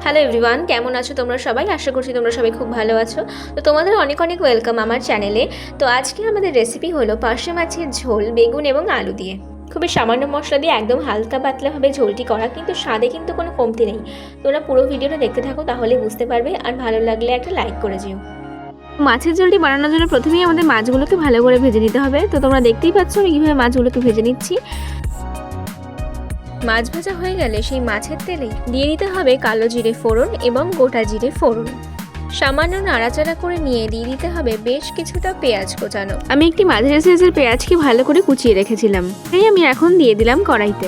Hello everyone, কেমন আছো তোমরা সবাই? আশা করছি তোমরা সবাই খুব ভালো আছো। তো তোমাদের অনেক অনেক ওয়েলকাম আমার চ্যানেলে। তো আজকে আমাদের রেসিপি হলো পার্শে মাছের ঝোল বেগুন এবং আলু দিয়ে। খুবই সামান্য মশলা দিয়ে একদম হালকা পাতলাভাবে ঝোলটি করা, কিন্তু স্বাদে কিন্তু কোনো কমতি নেই। তোমরা পুরো ভিডিওটা দেখতে থাকো, তাহলে বুঝতে পারবে। আর ভালো লাগলে একটা লাইক করে যেও। মাছের ঝোলটি বানানোর জন্য প্রথমেই আমাদের মাছগুলোকে ভালো করে ভেজে নিতে হবে। তো তোমরা দেখতেই পাচ্ছ আমি কীভাবে মাছগুলোকে ভেজে নিচ্ছি। মাছ ভাজা হয়ে গেলে সেই মাছের তেলে দিয়ে দিতে হবে কালো জিরে ফোড়ন এবং গোটা জিরে ফোড়ন। সামান্য নাড়াচাড়া করে নিয়ে দিয়ে দিতে হবে বেশ কিছুটা পেঁয়াজ কোচানো। আমি একটি মাঝারি সাইজের পেঁয়াজকে ভালো করে কুচিয়ে রেখেছিলাম, তাই আমি এখন দিয়ে দিলাম কড়াইতে।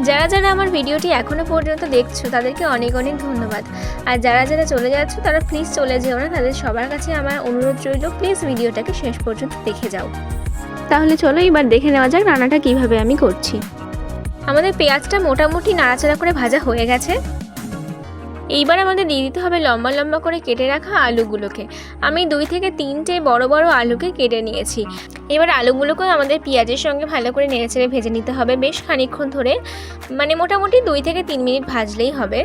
যারা যারা আমার ভিডিওটি এখনো পর্যন্ত দেখছো তাদেরকে অনেক অনেক ধন্যবাদ। আর যারা যারা চলে যাচ্ছ তারা প্লিজ চলে যেও না, তাদের সবার কাছে আমার অনুরোধ রইল, প্লিজ ভিডিওটাকে শেষ পর্যন্ত দেখে যাও। তাহলে চলো এবার দেখে নেওয়া যাক রান্নাটা কিভাবে আমি করছি। আমাদের পেঁয়াজটা মোটামুটি নাড়াচাড়া করে ভাজা হয়ে গেছে। এইবার আমাদের দিয়ে দিতে হবে লম্বা লম্বা করে কেটে রাখা আলুগুলোকে। আমি 2 থেকে 3টে বড় বড় আলুকে কেটে নিয়েছি। এবার আলুগুলোকেও আমাদের পেঁয়াজের সঙ্গে ভালো করে নেড়েচেড়ে ভেজে নিতে হবে বেশ খানিকক্ষণ ধরে, মানে মোটামুটি 2 থেকে 3 মিনিট ভাজলেই হবে।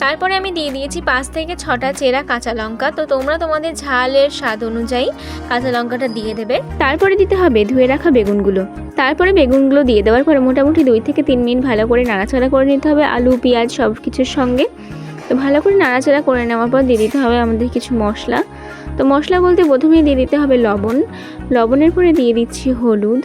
তারপরে আমি দিয়ে দিয়েছি 5 থেকে 6টা চেরা কাঁচা লঙ্কা। তো তোমরা তোমাদের ঝালের স্বাদ অনুযায়ী কাঁচা লঙ্কাটা দিয়ে দেবে। তারপরে দিতে হবে ধুয়ে রাখা বেগুনগুলো। তারপরে বেগুনগুলো দিয়ে দেওয়ার পরে মোটামুটি 2 থেকে 3 মিনিট ভালো করে নাড়াচাড়া করে নিতে হবে আলু পেঁয়াজ সব কিছুর সঙ্গে। তো ভালো করে নাড়াচাড়া করে নেওয়ার পর দিয়ে দিতে হবে আমাদের কিছু মশলা। তো মশলা বলতে প্রথমেই দিয়ে দিতে হবে লবণ। লবণের পরে দিয়ে দিচ্ছি হলুদ।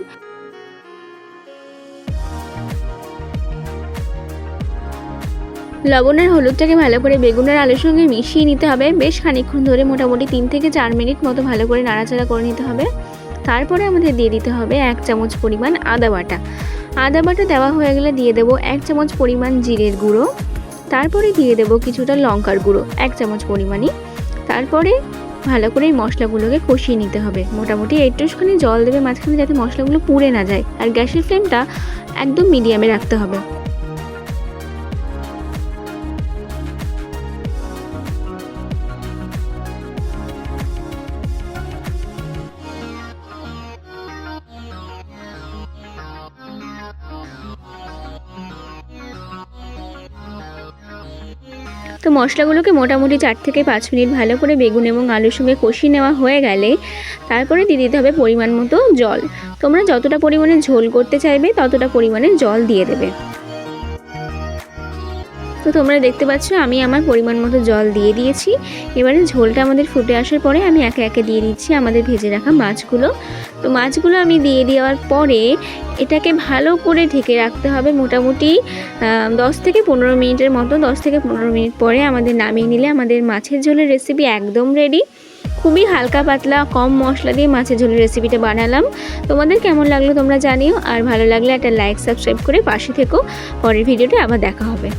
লবণের হলুদটাকে ভালো করে বেগুনের আলুর সঙ্গে মিশিয়ে নিতে হবে বেশ খানিকক্ষণ ধরে, মোটামুটি 3 থেকে 4 মিনিট মতো ভালো করে নাড়াচাড়া করে নিতে হবে। তারপরে আমাদের দিয়ে দিতে হবে 1 চামচ পরিমাণ আদা বাটা। আদা বাটা দেওয়া হয়ে গেলে দিয়ে দেবো 1 চামচ পরিমাণ জিরের গুঁড়ো। তারপরে দিয়ে দেবো কিছুটা লঙ্কার গুঁড়ো 1 চামচ পরিমাণই। তারপরে ভালো করে এই মশলাগুলোকে কষিয়ে নিতে হবে। মোটামুটি একটুখানি জল দেবে মাঝখানে, যাতে মশলাগুলো পুড়ে না যায়। আর গ্যাসের ফ্লেমটা একদম মিডিয়ামে রাখতে হবে। তো মশলাগুলোকে মোটামুটি 4 থেকে 5 মিনিট ভালো করে বেগুন এবং আলুর সঙ্গে কষিয়ে নেওয়া হয়ে গেলে তারপরে দিয়ে দিতে হবে পরিমাণ মতো জল। তোমরা যতটা পরিমাণে ঝোল করতে চাইবে ততটা পরিমাণে জল দিয়ে দেবে। তো তোমরা দেখতে পাচ্ছ আমি আমার পরিমাণ মতো জল দিয়ে দিয়েছি। এবারে ঝোলটা আমাদের ফুটে আসার পরে আমি একে একে দিয়ে দিচ্ছি আমাদের ভেজে রাখা মাছগুলো। তো মাছগুলো আমি দিয়ে দেওয়ার পরে এটাকে ভালো করে ঢেকে রাখতে হবে মোটামুটি 10 থেকে 15 মিনিটের মতো। 10 থেকে 15 মিনিট পরে আমাদের নামিয়ে নিলে আমাদের মাছের ঝোলের রেসিপি একদম রেডি। খুবই হালকা পাতলা কম মশলা দিয়ে মাছের ঝোলের রেসিপিটা বানালাম। তোমাদের কেমন লাগলো তোমরা জানিও। আর ভালো লাগলে একটা লাইক সাবস্ক্রাইব করে পাশে থেকো। পরের ভিডিওতে আবার দেখা হবে।